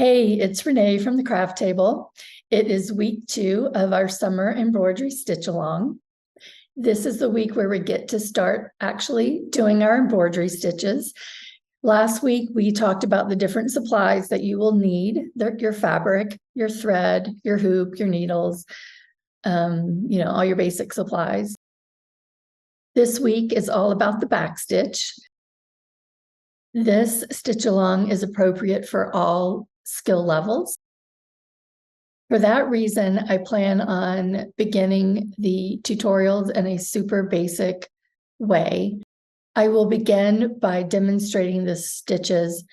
Hey, it's Renee from the Craft Table. It is week 2 of our Summer Embroidery Stitch Along. This is the week where we get to start actually doing our embroidery stitches. Last week, we talked about the different supplies that you will need, your fabric, your thread, your hoop, your needles, all your basic supplies. This week is all about the backstitch. This stitch along is appropriate for all skill levels. For that reason, I plan on beginning the tutorials in a super basic way. I will begin by demonstrating the stitches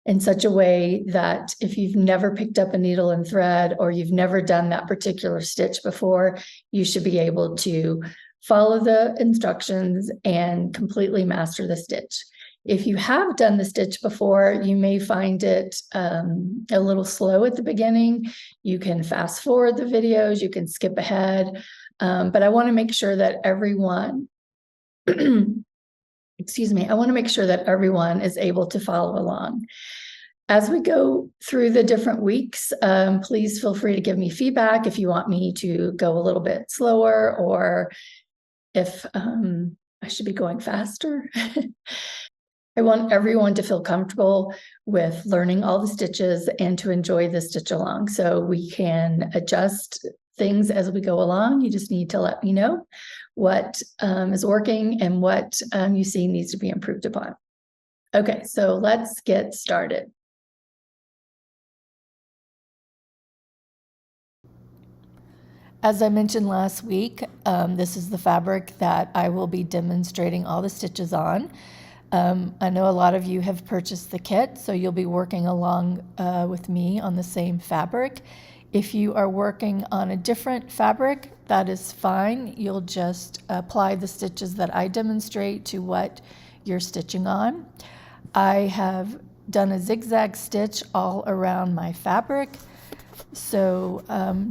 in such a way that if you've never picked up a needle and thread or you've never done that particular stitch before, you should be able to follow the instructions and completely master the stitch. If you have done the stitch before, you may find it a little slow at the beginning. You can fast forward the videos, you can skip ahead, but I want to make sure that everyone, excuse me, I want to make sure that everyone is able to follow along. As we go through the different weeks, please feel free to give me feedback if you want me to go a little bit slower or if I should be going faster. I want everyone to feel comfortable with learning all the stitches and to enjoy the stitch along. So we can adjust things as we go along. You just need to let me know what is working and what you see needs to be improved upon. Okay, so let's get started. As I mentioned last week, this is the fabric that I will be demonstrating all the stitches on. I know a lot of you have purchased the kit, so you'll be working along with me on the same fabric. If you are working on a different fabric, that is fine. You'll just apply the stitches that I demonstrate to what you're stitching on. I have done a zigzag stitch all around my fabric, so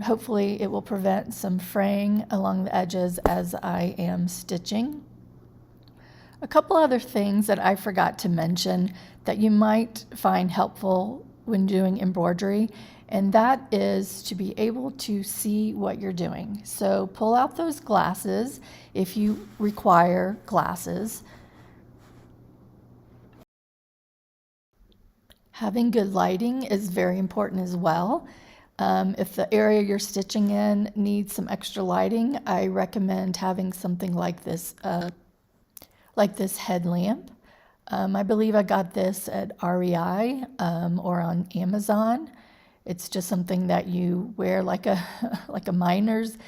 hopefully it will prevent some fraying along the edges as I am stitching. A couple other things that I forgot to mention that you might find helpful when doing embroidery, and that is to be able to see what you're doing. So pull out those glasses if you require glasses. Having good lighting is very important as well. If the area you're stitching in needs some extra lighting, I recommend having something like this headlamp. I believe I got this at REI or on Amazon. It's just something that you wear like a miner's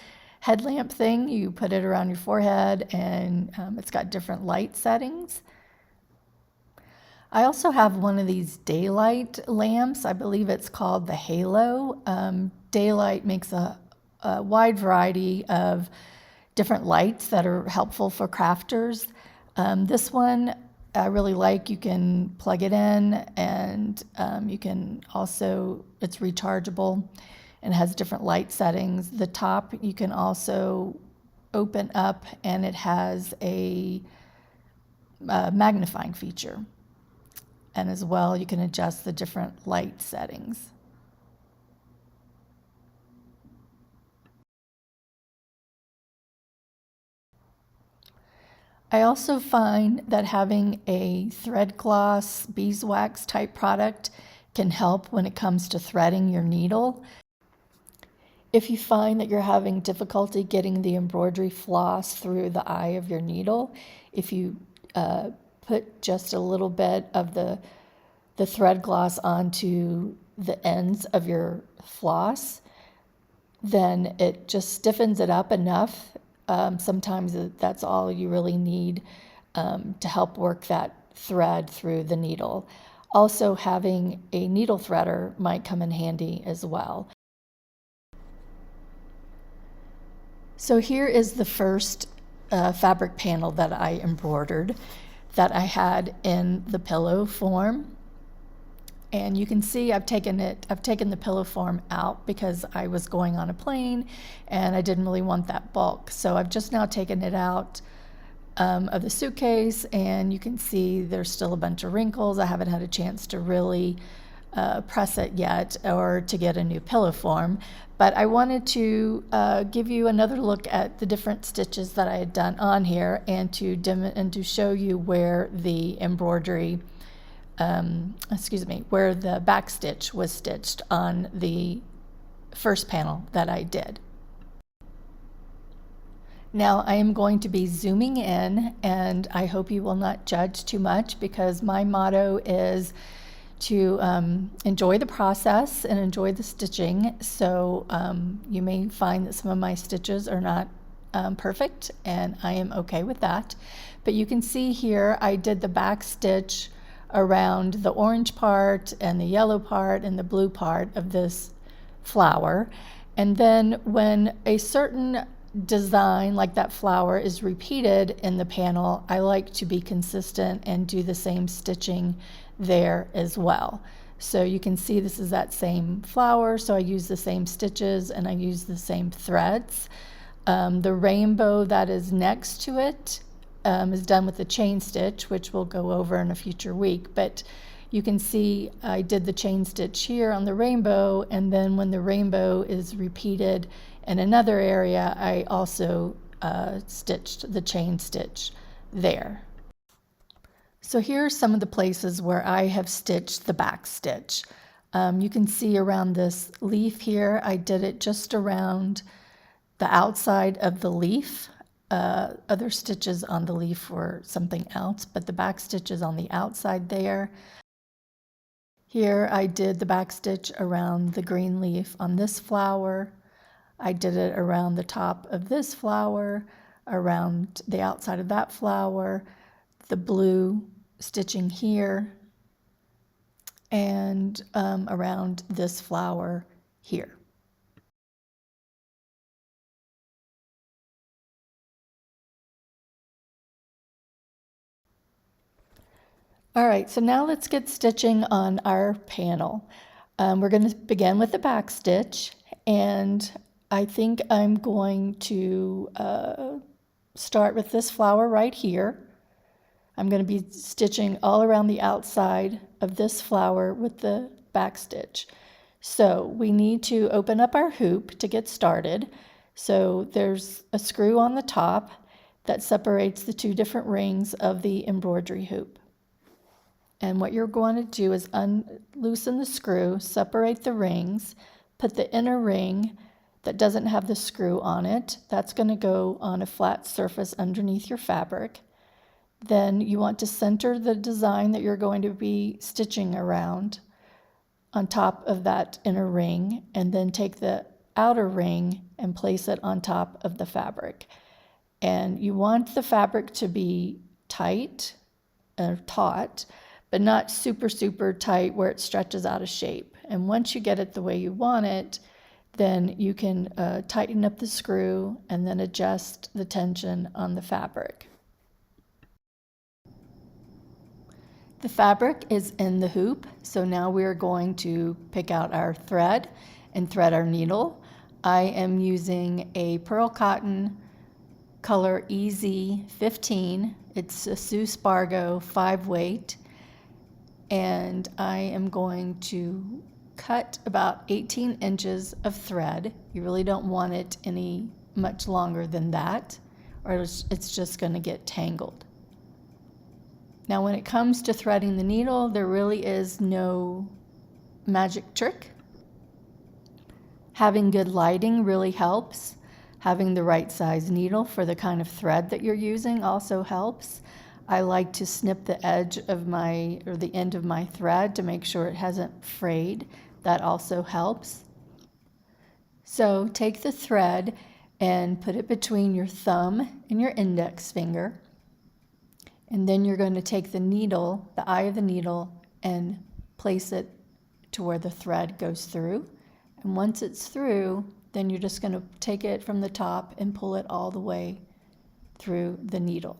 headlamp thing. You put it around your forehead and it's got different light settings. I also have one of these daylight lamps. I believe it's called the Halo. Daylight makes a wide variety of different lights that are helpful for crafters. This one I really like. You can plug it in and you can also, it's rechargeable and has different light settings. The top you can also open up and it has a magnifying feature. And as well, you can adjust the different light settings. I also find that having a thread gloss beeswax type product can help when it comes to threading your needle. If you find that you're having difficulty getting the embroidery floss through the eye of your needle, if you put just a little bit of the thread gloss onto the ends of your floss, then it just stiffens it up enough. Sometimes that's all you really need to help work that thread through the needle. Also, having a needle threader might come in handy as well. So here is the first fabric panel that I embroidered that I had in the pillow form. And you can see I've taken the pillow form out because I was going on a plane and I didn't really want that bulk. So I've just now taken it out of the suitcase, and you can see there's still a bunch of wrinkles. I haven't had a chance to really press it yet or to get a new pillow form, but I wanted to give you another look at the different stitches that I had done on here and to show you where the embroidery, where the back stitch was stitched on the first panel that I did. Now I am going to be zooming in, and I hope you will not judge too much, because my motto is to enjoy the process and enjoy the stitching. So you may find that some of my stitches are not perfect, and I am okay with that. But you can see here I did the back stitch around the orange part and the yellow part and the blue part of this flower. And then when a certain design like that flower is repeated in the panel, I like to be consistent and do the same stitching there as well. So you can see this is that same flower, so I use the same stitches and I use the same threads. The rainbow that is next to it is done with the chain stitch, which we'll go over in a future week, but you can see I did the chain stitch here on the rainbow, and then when the rainbow is repeated in another area, I also stitched the chain stitch there. So here are some of the places where I have stitched the back stitch. You can see around this leaf here, I did it just around the outside of the leaf. Other stitches on the leaf were something else, but the back stitch is on the outside there. Here I did the back stitch around the green leaf on this flower. I did it around the top of this flower, around the outside of that flower, the blue stitching here, and around this flower here. All right, so now let's get stitching on our panel. We're going to begin with the back stitch, and I think I'm going to start with this flower right here. I'm going to be stitching all around the outside of this flower with the back stitch. So we need to open up our hoop to get started. So there's a screw on the top that separates the two different rings of the embroidery hoop. And what you're going to do is loosen the screw, separate the rings, put the inner ring that doesn't have the screw on it. That's going to go on a flat surface underneath your fabric. Then you want to center the design that you're going to be stitching around on top of that inner ring, and then take the outer ring and place it on top of the fabric. And you want the fabric to be tight or taut, but not super, super tight where it stretches out of shape. And once you get it the way you want it, then you can tighten up the screw and then adjust the tension on the fabric. The fabric is in the hoop, so now we're going to pick out our thread and thread our needle. I am using a pearl cotton color EZ15. It's a Sue Spargo 5 weight, and I am going to cut about 18 inches of thread. You really don't want it any much longer than that, or it's just going to get tangled. Now when it comes to threading the needle, there really is no magic trick. Having good lighting really helps. Having the right size needle for the kind of thread that you're using also helps. I like to snip the edge of the end of my thread to make sure it hasn't frayed. That also helps. So take the thread and put it between your thumb and your index finger. And then you're going to take the needle, the eye of the needle, and place it to where the thread goes through. And once it's through, then you're just going to take it from the top and pull it all the way through the needle.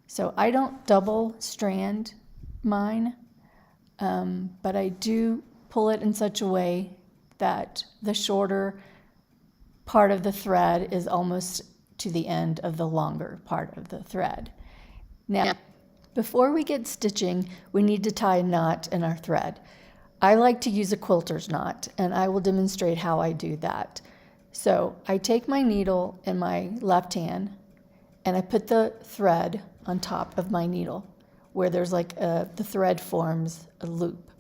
So I don't double strand mine, but I do pull it in such a way that the shorter part of the thread is almost to the end of the longer part of the thread. Now, before we get stitching, we need to tie a knot in our thread. I like to use a quilter's knot, and I will demonstrate how I do that. So I take my needle in my left hand and I put the thread on top of my needle where there's like the thread forms a loop.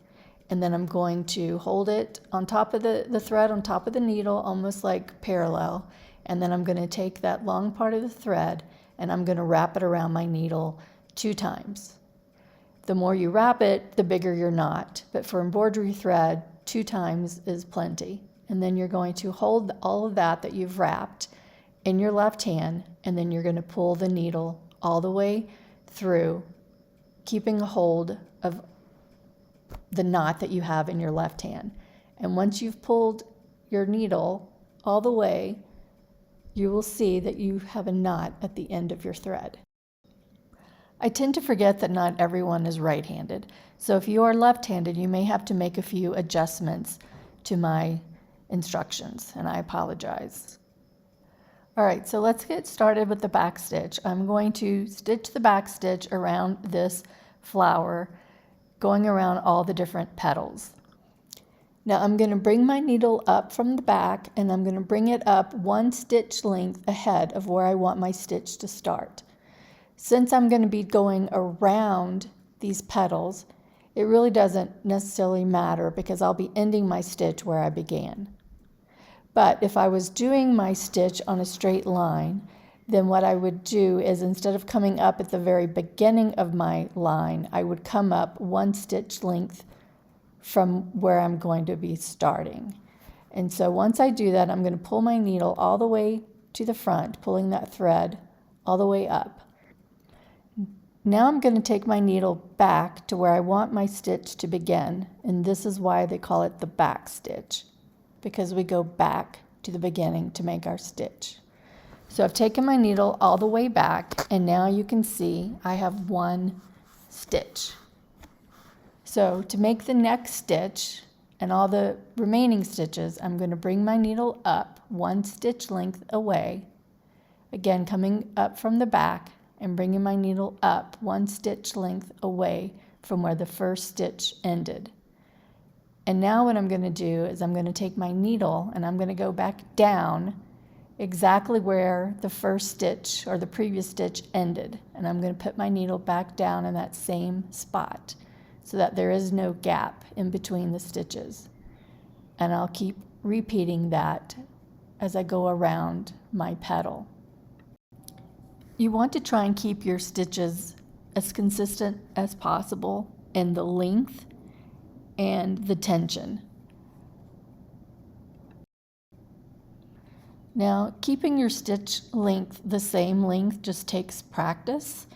And then I'm going to hold it on top of the thread on top of the needle, almost like parallel. And then I'm going to take that long part of the thread and I'm going to wrap it around my needle 2 times. The more you wrap it, the bigger your knot. But for embroidery thread, 2 times is plenty. And then you're going to hold all of that you've wrapped in your left hand, and then you're going to pull the needle all the way through, keeping a hold of the knot that you have in your left hand. And once you've pulled your needle all the way, you will see that you have a knot at the end of your thread. I tend to forget that not everyone is right-handed. So if you are left-handed, you may have to make a few adjustments to my instructions, and I apologize. All right, so let's get started with the back stitch. I'm going to stitch the back stitch around this flower, going around all the different petals. Now I'm going to bring my needle up from the back, and I'm going to bring it up 1 stitch length ahead of where I want my stitch to start. Since I'm going to be going around these petals, it really doesn't necessarily matter because I'll be ending my stitch where I began. But if I was doing my stitch on a straight line, then what I would do is instead of coming up at the very beginning of my line, I would come up 1 stitch length from where I'm going to be starting. And so once I do that, I'm going to pull my needle all the way to the front, pulling that thread all the way up. Now I'm going to take my needle back to where I want my stitch to begin, and this is why they call it the back stitch, because we go back to the beginning to make our stitch. So I've taken my needle all the way back, and now you can see I have 1 stitch. So to make the next stitch and all the remaining stitches, I'm going to bring my needle up 1 stitch length away, again coming up from the back and bringing my needle up 1 stitch length away from where the first stitch ended. And now what I'm going to do is I'm going to take my needle and I'm going to go back down exactly where the first stitch or the previous stitch ended. And I'm going to put my needle back down in that same spot so that there is no gap in between the stitches. And I'll keep repeating that as I go around my petal. You want to try and keep your stitches as consistent as possible in the length and the tension. Now, keeping your stitch length the same length just takes practice.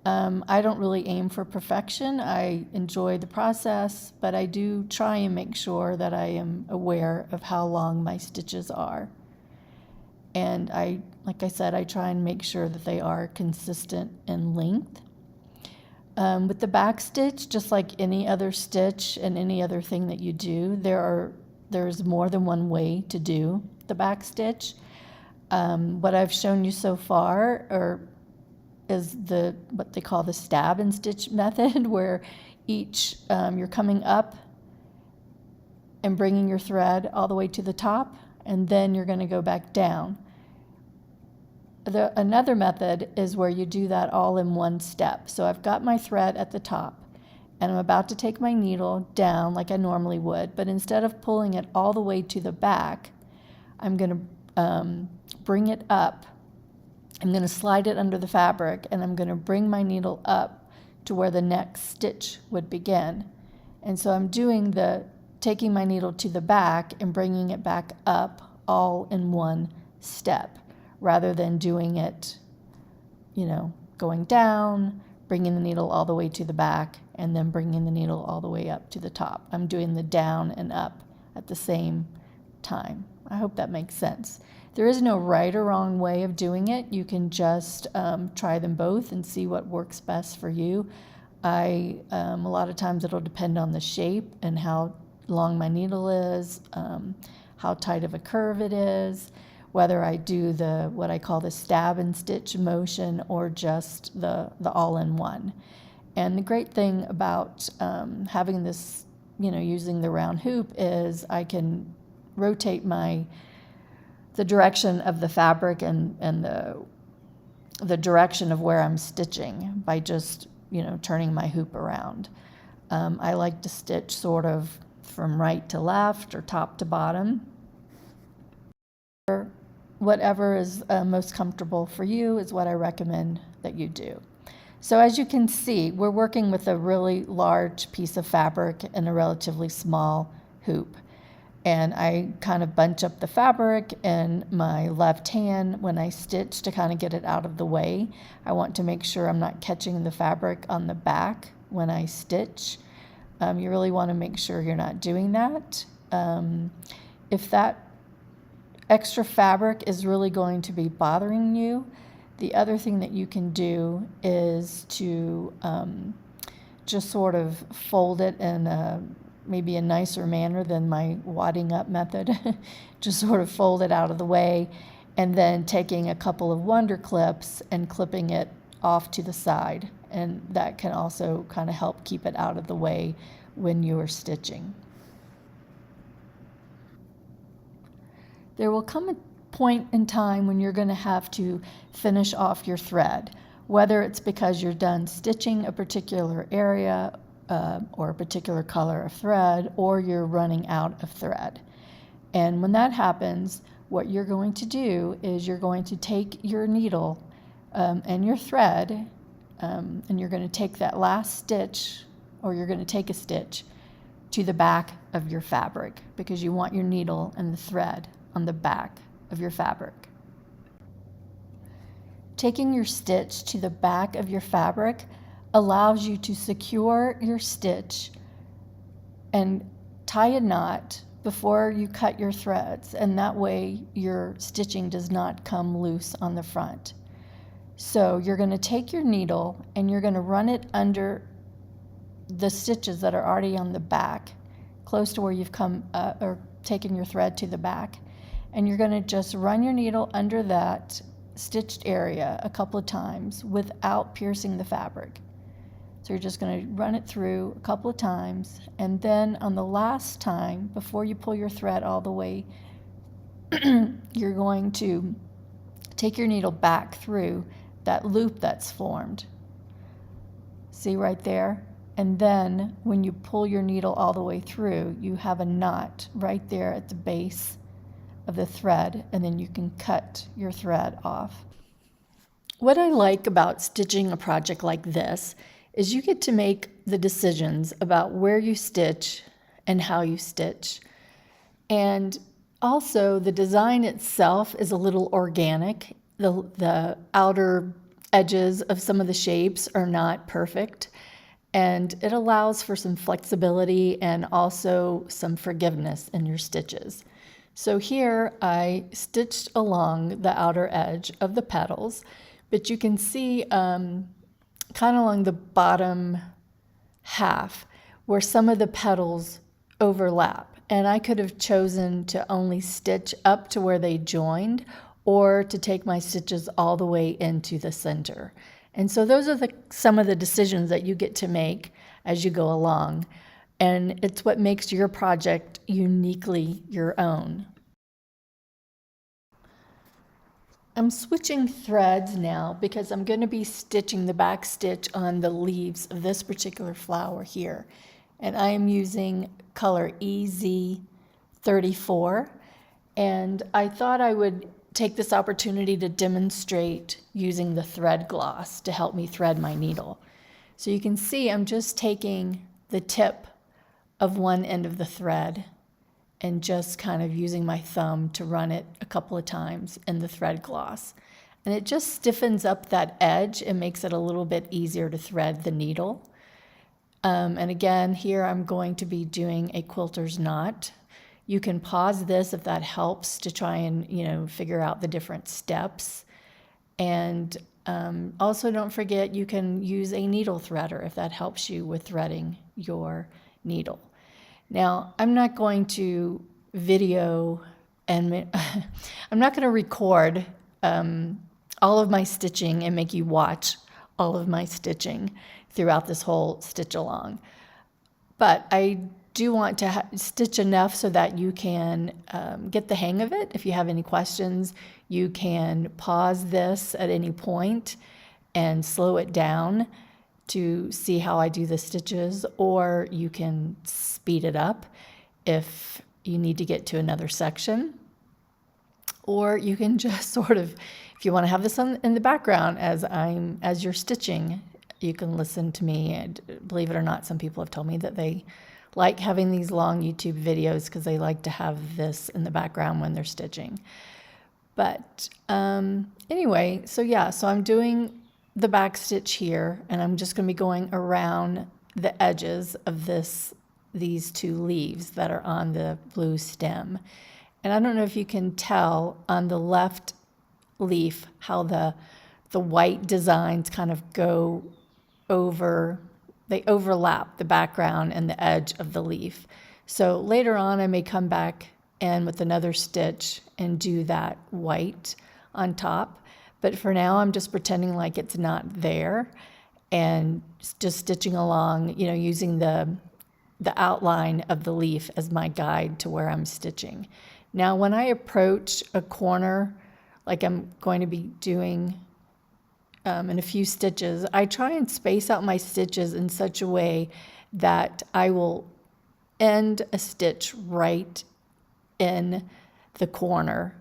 I don't really aim for perfection. I enjoy the process, but I do try and make sure that I am aware of how long my stitches are. And like I said, I try and make sure that they are consistent in length. With the back stitch, just like any other stitch and any other thing that you do, there's more than one way to do the back stitch. What I've shown you so far is what they call the stab and stitch method, where you're coming up and bringing your thread all the way to the top, and then you're going to go back down. Another method is where you do that all in one step. So I've got my thread at the top, and I'm about to take my needle down like I normally would, but instead of pulling it all the way to the back, I'm going to bring it up. I'm going to slide it under the fabric, and I'm going to bring my needle up to where the next stitch would begin. And so I'm taking my needle to the back and bringing it back up all in one step, rather than doing it, going down, bringing the needle all the way to the back, and then bringing the needle all the way up to the top. I'm doing the down and up at the same time. I hope that makes sense. There is no right or wrong way of doing it. You can just try them both and see what works best for you. A lot of times it'll depend on the shape and how long my needle is, how tight of a curve it is, whether I do what I call the stab and stitch motion or just the all-in-one. And the great thing about having this using the round hoop is I can rotate the direction of the fabric and the direction of where I'm stitching by just, turning my hoop around. I like to stitch sort of from right to left or top to bottom. Whatever is most comfortable for you is what I recommend that you do. So as you can see, we're working with a really large piece of fabric and a relatively small hoop. And I kind of bunch up the fabric in my left hand when I stitch to kind of get it out of the way. I want to make sure I'm not catching the fabric on the back when I stitch. You really want to make sure you're not doing that. If that extra fabric is really going to be bothering you, the other thing that you can do is to just sort of fold it in maybe a nicer manner than my wadding up method. Just sort of fold it out of the way and then taking a couple of wonder clips and clipping it off to the side. And that can also kind of help keep it out of the way when you are stitching. There will come a point in time when you're going to have to finish off your thread, whether it's because you're done stitching a particular area or a particular color of thread, or you're running out of thread. And when that happens, what you're going to do is you're going to take your needle and your thread, and you're going to take that last stitch, or you're going to take a stitch to the back of your fabric, because you want your needle and the thread on the back of your fabric. Taking your stitch to the back of your fabric allows you to secure your stitch and tie a knot before you cut your threads, and that way your stitching does not come loose on the front. So you're going to take your needle and you're going to run it under the stitches that are already on the back, close to where you've come or taken your thread to the back. And you're going to just run your needle under that stitched area a couple of times without piercing the fabric. So you're just going to run it through a couple of times, and then on the last time, before you pull your thread all the way, you're going to take your needle back through that loop that's formed. See right there? And then when you pull your needle all the way through, you have a knot right there at the base of the thread, and then you can cut your thread off. What I like about stitching a project like this is you get to make the decisions about where you stitch and how you stitch. And also the design itself is a little organic. The outer edges of some of the shapes are not perfect, and it allows for some flexibility and also some forgiveness in your stitches. So here I stitched along the outer edge of the petals, but you can see kind of along the bottom half where some of the petals overlap. And I could have chosen to only stitch up to where they joined, or to take my stitches all the way into the center. And so those are some of the decisions that you get to make as you go along. And it's what makes your project uniquely your own. I'm switching threads now because I'm going to be stitching the back stitch on the leaves of this particular flower here. And I am using color EZ34. And I thought I would take this opportunity to demonstrate using the thread gloss to help me thread my needle. So you can see I'm just taking the tip of one end of the thread and just kind of using my thumb to run it a couple of times in the thread gloss. And it just stiffens up that edge and makes it a little bit easier to thread the needle. And again, here I'm going to be doing a quilter's knot. You can pause this if that helps to try and, figure out the different steps. And also don't forget you can use a needle threader if that helps you with threading your needle. Now, I'm not going to video and I'm not going to record all of my stitching and make you watch all of my stitching throughout this whole stitch along. But I do want to stitch enough so that you can get the hang of it. If you have any questions, you can pause this at any point and slow it down to see how I do the stitches, or you can speed it up if you need to get to another section. Or you can just sort of, if you want to have this in the background as you're stitching, you can listen to me. And believe it or not, some people have told me that they like having these long YouTube videos because they like to have this in the background when they're stitching. But anyway, so I'm doing the back stitch here, and I'm just going to be going around the edges of these two leaves that are on the blue stem. And I don't know if you can tell on the left leaf how the white designs kind of go over, they overlap the background and the edge of the leaf. So later on I may come back in with another stitch and do that white on top. But for now I'm just pretending like it's not there and just stitching along, you know, using the outline of the leaf as my guide to where I'm stitching. Now when I approach a corner, like I'm going to be doing in a few stitches, I try and space out my stitches in such a way that I will end a stitch right in the corner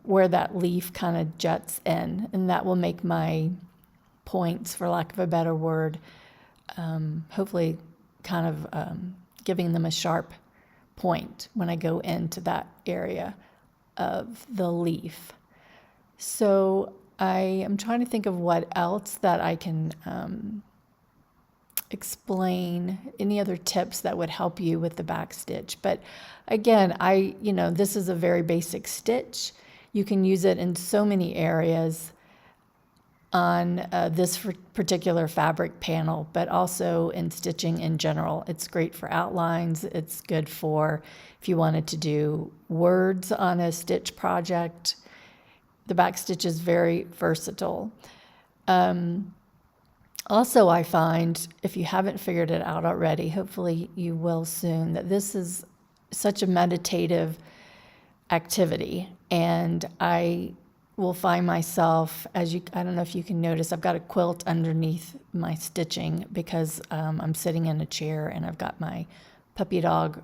where that leaf kind of juts in, and that will make my points, for lack of a better word, hopefully kind of giving them a sharp point when I go into that area of the leaf. So I am trying to think of what else that I can explain, any other tips that would help you with the back stitch. But again, this is a very basic stitch. You can use it in so many areas on this particular fabric panel, but also in stitching in general. It's great for outlines. It's good for if you wanted to do words on a stitch project. The back stitch is very versatile. Also, I find, if you haven't figured it out already, hopefully you will soon, that this is such a meditative activity. And I will find myself, I don't know if you can notice, I've got a quilt underneath my stitching because I'm sitting in a chair and I've got my puppy dog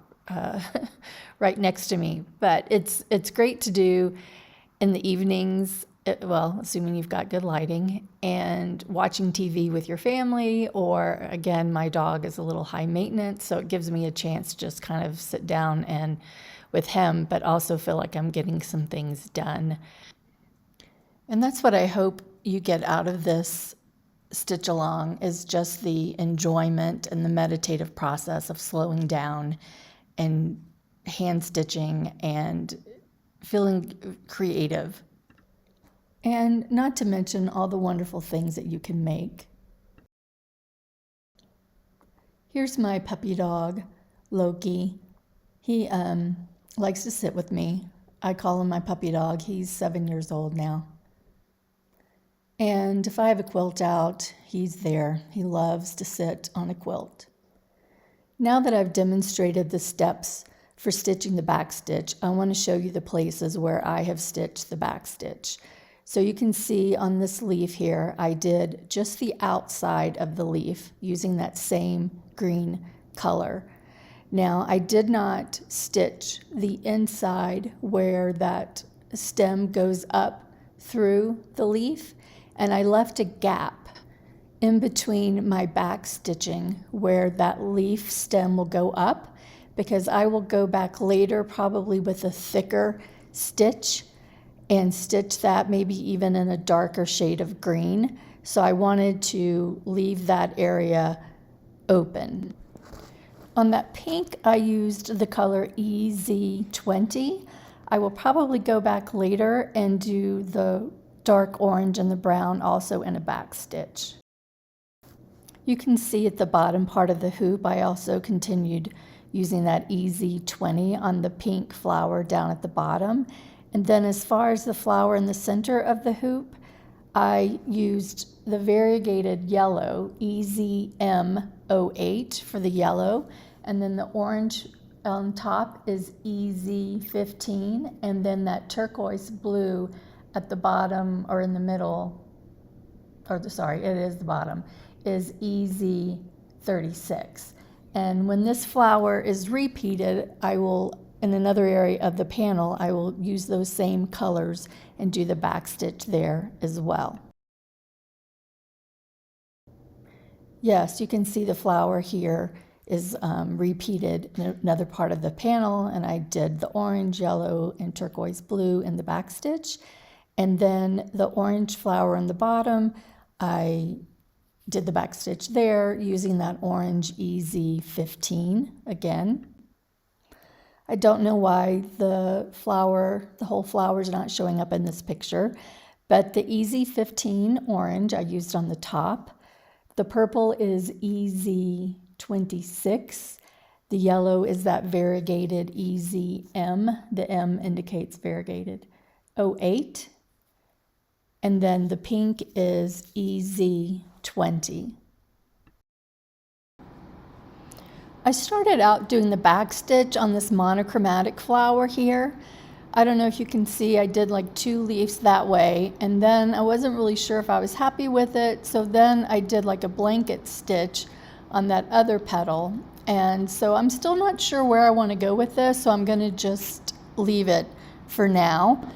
right next to me. But it's great to do in the evenings, assuming you've got good lighting, and watching TV with your family, or again, my dog is a little high maintenance, so it gives me a chance to just kind of sit down and with him, but also feel like I'm getting some things done. And that's what I hope you get out of this stitch along, is just the enjoyment and the meditative process of slowing down and hand stitching and feeling creative. And not to mention all the wonderful things that you can make. Here's my puppy dog, Loki. He likes to sit with me. I call him my puppy dog. He's 7 years old now. And if I have a quilt out, he's there. He loves to sit on a quilt. Now that I've demonstrated the steps for stitching the back stitch, I want to show you the places where I have stitched the back stitch. So you can see on this leaf here, I did just the outside of the leaf using that same green color. Now, I did not stitch the inside where that stem goes up through the leaf, and I left a gap in between my back stitching where that leaf stem will go up, because I will go back later probably with a thicker stitch and stitch that maybe even in a darker shade of green. So I wanted to leave that area open. On that pink, I used the color EZ20. I will probably go back later and do the dark orange and the brown also in a back stitch. You can see at the bottom part of the hoop, I also continued using that EZ20 on the pink flower down at the bottom. And then as far as the flower in the center of the hoop, I used the variegated yellow, EZM08 for the yellow, and then the orange on top is EZ15, and then that turquoise blue at the bottom or in the middle, sorry, it is the bottom, is EZ36. And when this flower is repeated, I will, in another area of the panel, I will use those same colors and do the back stitch there as well. Yes, you can see the flower here is repeated in another part of the panel, and I did the orange, yellow, and turquoise blue in the back stitch. And then the orange flower on the bottom, I did the back stitch there using that orange EZ15 again. I don't know why the whole flower is not showing up in this picture, but the EZ15 orange I used on the top. The purple is EZ26. The yellow is that variegated EZM. The M indicates variegated. 08. And then the pink is EZ20. I started out doing the back stitch on this monochromatic flower here. I don't know if you can see, I did like 2 leaves that way, and then I wasn't really sure if I was happy with it, so then I did like a blanket stitch on that other petal. And so I'm still not sure where I want to go with this, so I'm going to just leave it for now.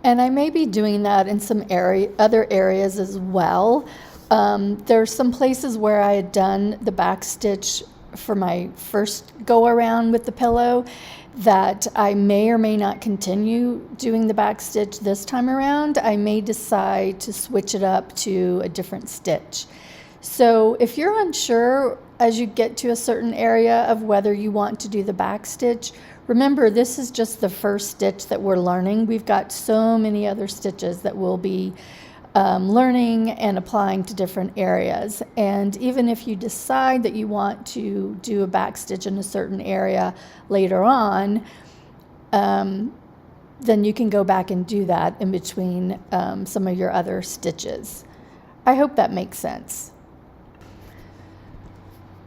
And I may be doing that in some other areas as well. There's some places where I had done the back stitch for my first go around with the pillow that I may or may not continue doing the back stitch this time around. I may decide to switch it up to a different stitch. So if you're unsure as you get to a certain area of whether you want to do the back stitch, remember this is just the first stitch that we're learning. We've got so many other stitches that we'll be learning and applying to different areas. And even if you decide that you want to do a back stitch in a certain area later on, then you can go back and do that in between some of your other stitches. I hope that makes sense.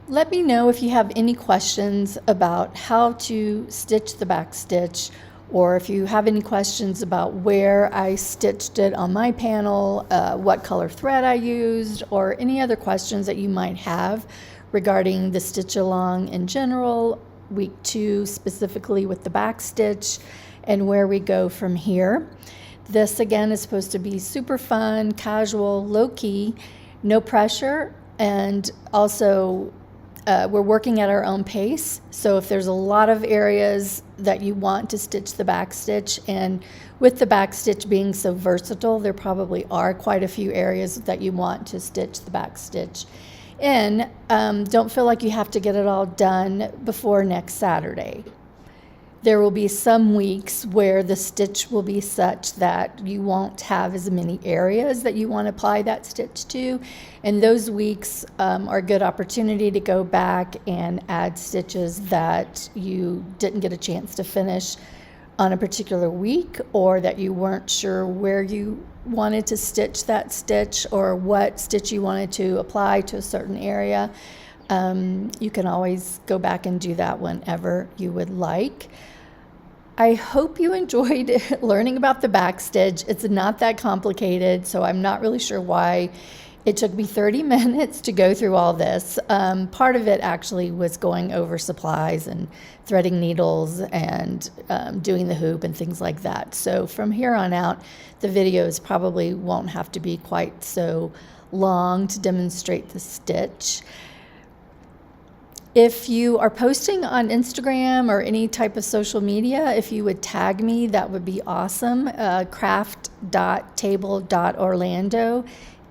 Let me know if you have any questions about how to stitch the back stitch, or if you have any questions about where I stitched it on my panel, what color thread I used, or any other questions that you might have regarding the stitch along in general, week 2 specifically with the back stitch, and where we go from here. This again is supposed to be super fun, casual, low-key, no pressure, and also we're working at our own pace. So if there's a lot of areas that you want to stitch the back stitch, and with the back stitch being so versatile, there probably are quite a few areas that you want to stitch the back stitch in. Don't feel like you have to get it all done before next Saturday. There will be some weeks where the stitch will be such that you won't have as many areas that you want to apply that stitch to. And those weeks are a good opportunity to go back and add stitches that you didn't get a chance to finish on a particular week, or that you weren't sure where you wanted to stitch that stitch or what stitch you wanted to apply to a certain area. You can always go back and do that whenever you would like. I hope you enjoyed learning about the back stitch. It's not that complicated, so I'm not really sure why it took me 30 minutes to go through all this. Part of it actually was going over supplies and threading needles and doing the hoop and things like that. So from here on out, the videos probably won't have to be quite so long to demonstrate the stitch. If you are posting on Instagram or any type of social media, if you would tag me, that would be awesome. Craft.table.orlando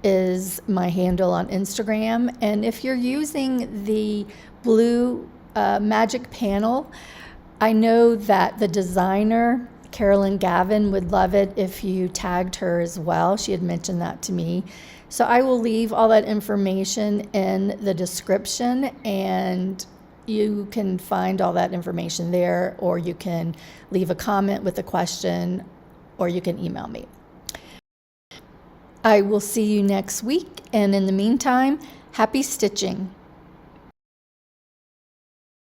is my handle on Instagram. And if you're using the blue magic panel, I know that the designer, Carolyn Gavin, would love it if you tagged her as well. She had mentioned that to me. So I will leave all that information in the description, and you can find all that information there, or you can leave a comment with a question, or you can email me. I will see you next week, and in the meantime, happy stitching.